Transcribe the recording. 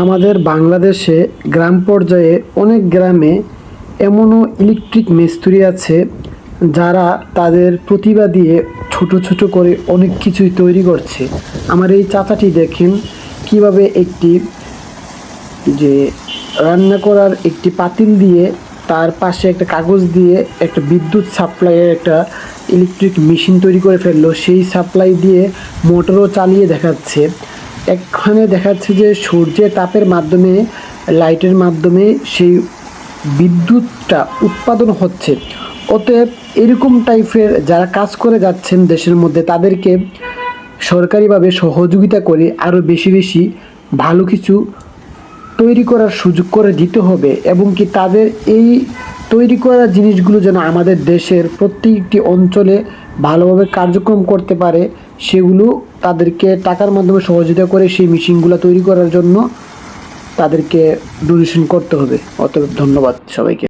আমাদের বাংলাদেশে গ্রাম পর্যায়ে অনেক গ্রামে এমনও ইলেকট্রিক মিস্ত্রি আছে যারা তাদের প্রতিভা দিয়ে ছোট ছোট করে অনেক কিছুই তৈরি করছে। আমার এই চাচাটি দেখেন কিভাবে একটি যে রান্না করার একটি পাতিল দিয়ে তার পাশে একটা কাগজ দিয়ে একটা বিদ্যুৎ সাপ্লাইয়ের একটা ইলেকট্রিক মেশিন তৈরি করে ফেললো। সেই সাপ্লাই দিয়ে মোটরও চালিয়ে দেখাচ্ছে। এখানে দেখাচ্ছে যে সূর্যের তাপের মাধ্যমে লাইটের মাধ্যমে সেই বিদ্যুৎটা উৎপাদন হচ্ছে। অতএব এরকম টাইপের যারা কাজ করে যাচ্ছেন দেশের মধ্যে তাদেরকে সরকারিভাবে সহযোগিতা করে আরও বেশি বেশি ভালো কিছু তৈরি করার সুযোগ করে দিতে হবে এবং কি তাদের এই তৈরি করা জিনিসগুলো যেন আমাদের দেশের প্রত্যেকটি অঞ্চলে ভালোভাবে কার্যক্রম করতে পারে, সেগুলো তাদেরকে টাকার মাধ্যমে সহযোগিতা করে সেই মেশিনগুলো তৈরি করার জন্য তাদেরকে ডোনেশন করতে হবে। অতএব ধন্যবাদ সবাইকে।